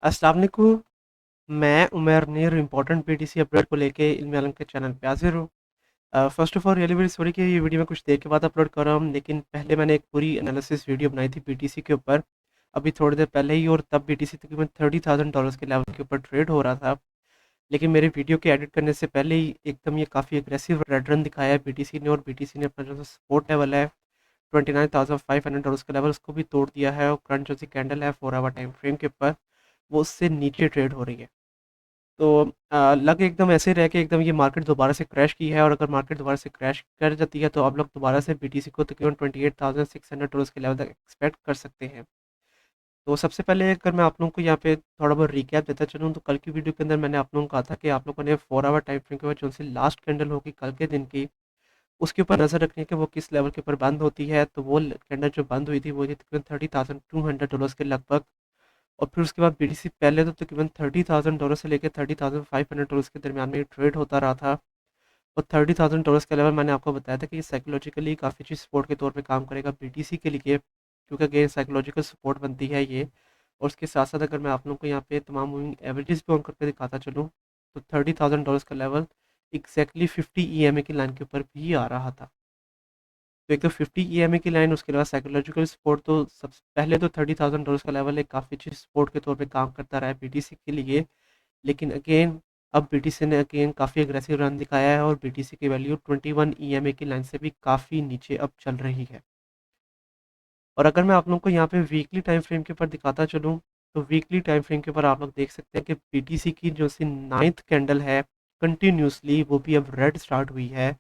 अस्सलाम वालेकुम। मैं उमर नीर इम्पोर्टेंट बीटीसी अपडेट को लेके इल्मी आलम के चैनल पे हाजिर हूँ। First of all really very sorry कि ये वीडियो मैं कुछ देर के बाद अपलोड कर रहा हूँ, लेकिन पहले मैंने एक पूरी एनालिसिस वीडियो बनाई थी बीटीसी के ऊपर अभी थोड़ी देर पहले ही, और तब बीटीसी तकरीबन $30,000 के लेवल के ऊपर ट्रेड हो रहा था। लेकिन मेरे वीडियो के एडिट करने से पहले ही एकदम ये काफ़ी अग्रेसिव रेड रन दिखाया है बीटीसी ने, और बीटीसी ने अपना जो सपोर्ट लेवल है $29,500 का लेवल उसको भी तोड़ दिया है, और करंट जो सी कैंडल है 4 आवर टाइम फ्रेम के ऊपर वो उससे नीचे ट्रेड हो रही है। तो लग एकदम ऐसे रह के एकदम ये मार्केट दोबारा से क्रैश की है, और अगर मार्केट दोबारा से क्रैश कर जाती है तो आप लोग दोबारा से बीटीसी को तकरीबन $28,600 के लेवल तक एक्सपेक्ट कर सकते हैं। तो सबसे पहले अगर मैं आप लोगों को यहाँ पे थोड़ा बहुत रिकैप देता चलूँ, तो कल की वीडियो के अंदर मैंने आप लोगों को कहा था कि आप लोगों ने 4 आवर टाइम फ्रेम के ऊपर जो सी लास्ट कैंडल होगी कल के दिन की, उसके ऊपर नज़र रखनी है कि वो किस लेवल के ऊपर बंद होती है। तो वो कैंडल जो बंद हुई थी वो थी तकरीबन $30,200 के लगभग। और फिर उसके बाद बीटीसी पहले तो तकरीबन $30,000 से लेकर $30,500 के दरमियान में ट्रेड होता रहा था। और $30,000 का लेवल मैंने आपको बताया था कि ये साइकोलॉजिकली काफ़ी अच्छी सपोर्ट के तौर पे काम करेगा बीटीसी के लिए, क्योंकि अगेन साइकोलॉजिकल सपोर्ट बनती है ये। और उसके साथ साथ अगर मैं आप लोगों को यहाँ पे तमाम मूविंग एवरेजेस भी ऑन करके दिखाता चलूँ, तो $30,000 का लेवल एग्जैक्टली 50 EMA की लाइन के ऊपर भी आ रहा था। तो एक तो 50 EMA की लाइन, उसके अलावा साइकोलॉजिकल सपोर्ट, तो सबसे पहले तो $30,000 का लेवल एक काफ़ी अच्छी सपोर्ट के तौर पे काम करता रहा है बीटीसी के लिए। लेकिन अगेन अब बीटीसी ने अगेन काफ़ी अग्रेसिव रन दिखाया है, और बीटीसी की वैल्यू 21 EMA की लाइन से भी काफ़ी नीचे अब चल रही है। और अगर मैं आप लोगों को यहाँ पे वीकली टाइम फ्रेम के ऊपर दिखाता चलूँ, तो वीकली टाइम फ्रेम के ऊपर आप लोग देख सकते हैं कि बीटीसी की जो सी 9th कैंडल है कंटिन्यूसली वो भी अब रेड स्टार्ट हुई है।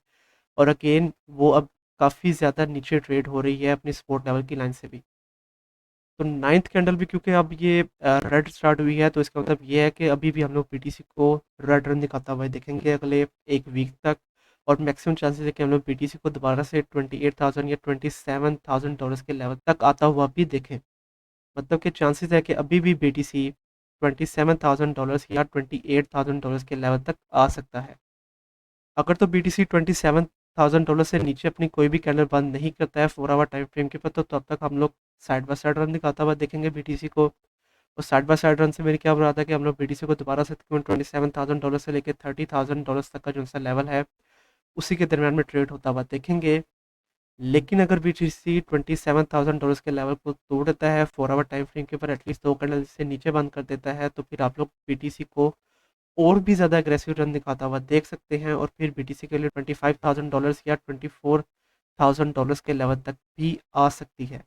और अगेन वो अब काफ़ी ज़्यादा नीचे ट्रेड हो रही है अपनी सपोर्ट लेवल की लाइन से भी। तो 9th कैंडल भी क्योंकि अब ये रेड स्टार्ट हुई है, तो इसका मतलब ये है कि अभी भी हम लोग बीटीसी को रेड रन दिखाता हुआ देखेंगे अगले एक वीक तक। और मैक्सिमम चांसेस है कि हम लोग बीटीसी को दोबारा से 28,000 या $27,000 के लेवल तक आता हुआ भी देखें। मतलब कि चांसेस है कि अभी भी बीटीसी $27,000 या $28,000 के लेवल तक आ सकता है। अगर तो बीटीसी $27,000 से नीचे अपनी कोई भी कैंडल बंद नहीं करता है 4 आवर टाइम फ्रेम के ऊपर, तो तब तक हम लोग साइड बाय साइड रन दिखाता हुआ देखेंगे बीटीसी को। और साइड बाय साइड रन से मेरी क्या मुराद है कि हम लोग बीटीसी को दोबारा से तकरीबन $27,000 से लेकर $30,000 तक का जो सा लेवल है उसी के दरमियान में ट्रेड होता हुआ देखेंगे। लेकिन अगर बीटीसी $27,000 के लेवल को तोड़ देता है 4 आवर टाइम फ्रेम के ऊपर, एटलीस्ट दो कैंडल से नीचे बंद कर देता है, तो फिर आप लोग बीटीसी को और भी ज़्यादा अग्रेसिव रन दिखाता हुआ देख सकते हैं, और फिर बीटीसी के लिए $25,000 या $24,000 के लेवल तक भी आ सकती है।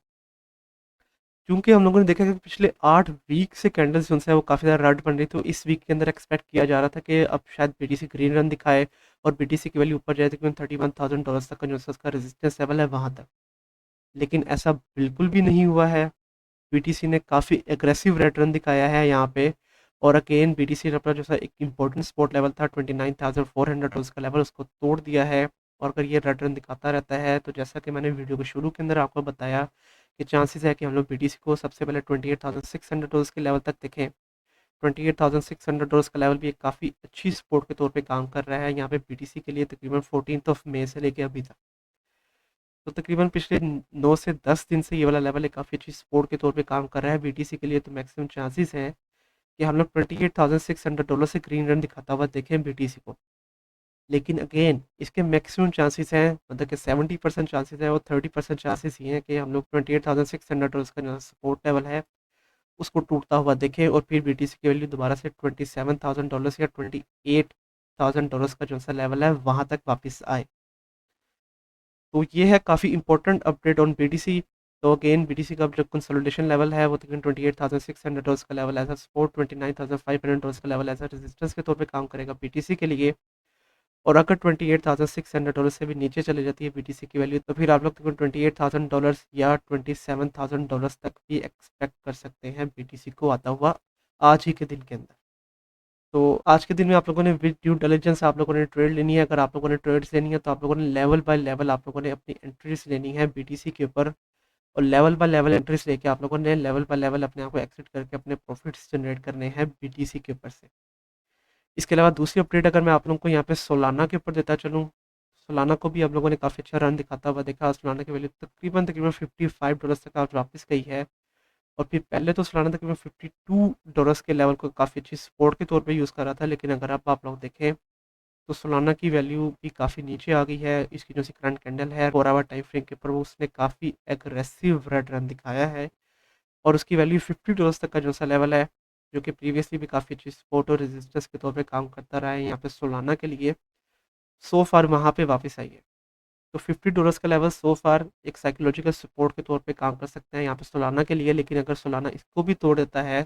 क्योंकि हम लोगों ने देखा कि पिछले 8 वीक से कैंडल्स जो है वो काफ़ी ज़्यादा रेड बन रही, तो इस वीक के अंदर एक्सपेक्ट किया जा रहा था कि अब शायद बीटीसी ग्रीन रन दिखाए और बीटीसी की वैल्यू ऊपर जाए तकरीबन $31,000 तक का जो है उसका रेजिस्टेंस लेवल है वहाँ तक। लेकिन ऐसा बिल्कुल भी नहीं हुआ है। बीटीसी ने काफ़ी एग्रेसिव रेड रन दिखाया है यहाँ पे। और अगेन बीटीसी ने अपना जो सा एक इम्पोर्टेंट सपोर्ट लेवल था $29,400 का लेवल, उसको तोड़ दिया है। और अगर ये रेड रन दिखाता रहता है, तो जैसा कि मैंने वीडियो के शुरू के अंदर आपको बताया कि चांसेस है कि हम लोग बीटीसी को सबसे पहले $28,600 के लेवल तक देखें। $28,600 का लेवल भी एक काफ़ी अच्छी सपोर्ट के तौर पे काम कर रहा है यहाँ पे बीटीसी के लिए, तकरीबन 14 मई से लेके अभी तक। तो तकरीबन पिछले 9 से 10 दिन से ये वाला लेवल एक काफ़ी अच्छी सपोर्ट के तौर पे काम कर रहा है बीटीसी के लिए। तो मैक्सिमम चांसेस हैं कि हम लोग $28,600 से ग्रीन रन दिखाता हुआ देखें बीटीसी को। लेकिन अगेन इसके मैक्सिमम चांसेस हैं, मतलब कि 70% चांसेस है, और 30% चांसेस ये हैं कि हम लोग $28,600 का जो सपोर्ट लेवल है उसको टूटता हुआ देखें, और फिर बीटीसी की वैल्यू दोबारा से $27,000 या $28,000 का जो सा लेवल है वहाँ तक वापस आए। तो ये है काफ़ी इंपॉर्टेंट अपडेट ऑन बीटीसी। तो अगेन बीटीसी का जो कंसोलिडेशन लेवल है वो तकरीबन $28,600 का लेवल एज अ सपोर्ट, $29,500 का लेवल एज अ रेजिस्टेंस के तौर पे काम करेगा बीटीसी के लिए। और अगर $28,600 से भी नीचे चली जाती है बीटीसी की वैल्यू, तो फिर आप लोग तकरीबन $28,000 या $27,000 तक भी एक्सपेक्ट कर सकते हैं बीटीसी को आता हुआ आज ही के दिन के अंदर। तो आज के दिन में आप लोगों ने विद ड्यू डिलिजेंस आप लोगों ने ट्रेड लेनी है। अगर आप लोगों ने ट्रेड्स लेनी है, तो आप लोगों ने लेवल बाय लेवल आप लोगों ने अपनी एंट्रीज लेनी है बीटीसी के ऊपर। और लेवल बाय लेवल एंट्रीज लेके आप लोगों ने लेवल बाय लेवल अपने आप को एक्सिट करके अपने प्रॉफिट्स जनरेट करने हैं बीटीसी के ऊपर से। इसके अलावा दूसरी अपडेट अगर मैं आप लोगों को यहाँ पे सोलाना के ऊपर देता चलूँ, सोलाना को भी आप लोगों ने काफ़ी अच्छा रन दिखाता हुआ देखा। सोलाना की वैल्यू तकरीबन तकरीबन $55 तक आज वापस गई है। और फिर पहले तो सोलाना तकरीबन $52 के लेवल को काफ़ी अच्छी सपोर्ट के तौर पे यूज़ कर रहा था, लेकिन अगर अब आप लोग देखें तो सोलाना की वैल्यू भी काफ़ी नीचे आ गई है। इसकी जो सी करंट कैंडल है 4 आवर टाइम फ्रेम के ऊपर वो उसने काफ़ी एग्रेसिव रेड रन दिखाया है और उसकी वैल्यू $50 तक का जो सा लेवल है, जो कि प्रीवियसली भी काफ़ी अच्छी सपोर्ट और रेजिस्टेंस के तौर पे काम करता रहा है यहाँ पे सोलाना के लिए, सो फार वहाँ पे वापस आई है। तो $50 का लेवल सो फार एक साइकोलॉजिकल सपोर्ट के तौर पे काम कर सकते हैं यहाँ पे सोलाना के लिए, लेकिन अगर सोलाना इसको भी तोड़ देता है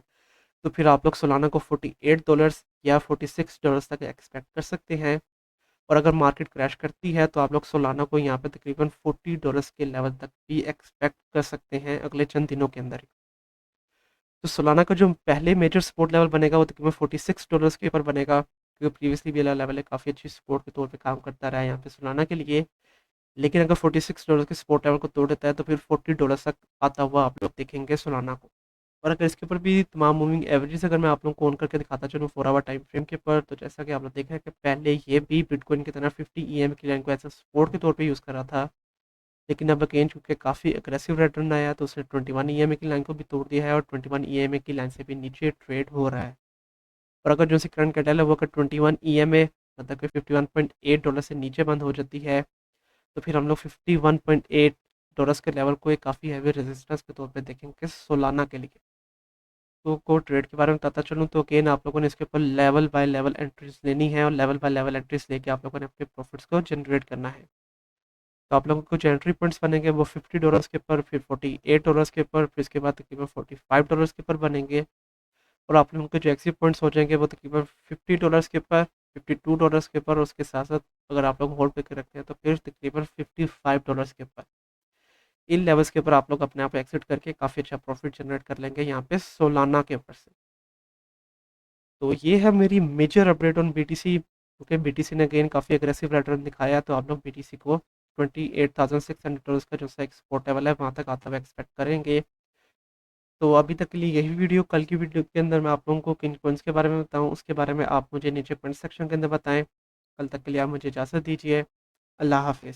तो फिर आप लोग सोलाना को $48 या $46 तक एक्सपेक्ट कर सकते हैं। और अगर मार्केट क्रैश करती है तो आप लोग सोलाना को यहाँ पे तकरीबन $40 के लेवल तक भी एक्सपेक्ट कर सकते हैं अगले चंद दिनों के अंदर। तो सोलाना का जो पहले मेजर सपोर्ट लेवल बनेगा वो तकरीबन $46 के ऊपर बनेगा, क्योंकि प्रीवियसली भी लेवल है काफ़ी अच्छी सपोर्ट के तौर पे काम करता रहा है यहाँ पे सोलाना के लिए। लेकिन अगर $46 के सपोर्ट लेवल को तोड़ देता है तो फिर $40 तक आता हुआ आप लोग देखेंगे सोलाना को। और अगर इसके ऊपर भी तमाम मूविंग एवरेजेस अगर मैं आप लोगों को ऑन करके दिखाता चलूँ 4 आवर टाइम फ्रेम के ऊपर, तो जैसा कि आप लोग देख रहे हैं कि पहले ये भी बिटकॉइन की तरह 50 ईएमए की लाइन को एज सपोर्ट के तौर पे यूज़ कर रहा था, लेकिन अब अगेन चूंकि काफ़ी अग्रेसिव रिटर्न आया तो उसने 21 ईएमए की लाइन को भी तोड़ दिया है और 21 ईएमए की लाइन से भी नीचे ट्रेड हो रहा है। और अगर जो सी करंट कैंडल है वो अगर 21 ईएमए मतलब कि $51.8 से नीचे बंद हो जाती है तो फिर हम लोग $51.8 के लेवल को एक काफ़ी हैवी रेजिस्टेंस के तौर पे देखेंगे सोलाना के लिए। तो को ट्रेड के बारे में बताता चलूँ तो अगेन आप लोगों ने इसके ऊपर लेवल बाय लेवल एंट्रीज लेनी है और लेवल बाय लेवल एंट्रीज लेके आप लोगों ने अपने प्रॉफिट्स को जनरेट करना है। तो आप लोगों को जो एंट्री पॉइंट्स बनेंगे वो $50 के ऊपर, फिर $48 के ऊपर, फिर इसके बाद तकरीबन $45 के ऊपर बनेंगे। और आप लोगों के जो एग्जिट पॉइंट्स हो जाएंगे वो तकरीबन $50 के ऊपर, $52 के ऊपर, और उसके साथ साथ अगर आप लोग होल्ड पे रखते हैं तो फिर तकरीबन $55 के ऊपर। इन लेवल्स के ऊपर आप लोग अपने आप एग्जिट करके काफ़ी अच्छा प्रॉफिट जनरेट कर लेंगे यहाँ पे सोलाना के ऊपर से। तो ये है मेरी मेजर अपडेट ऑन बीटीसी, क्योंकि बीटीसी ने अगेन काफ़ी एग्रेसिव रिटर्न दिखाया, तो आप लोग बीटीसी को $28,600 का जो सा एक्सपोर्ट लेवल है वहाँ तक आता हुआ एक्सपेक्ट करेंगे। तो अभी तक के लिए यही वीडियो, कल की वीडियो के अंदर मैं आप लोगों को किन कॉइन्स के बारे में बताऊँ उसके बारे में आप मुझे नीचे कमेंट सेक्शन के अंदर बताएं। कल तक के लिए आप मुझे इजाज़त दीजिए। अल्लाह हाफिज़।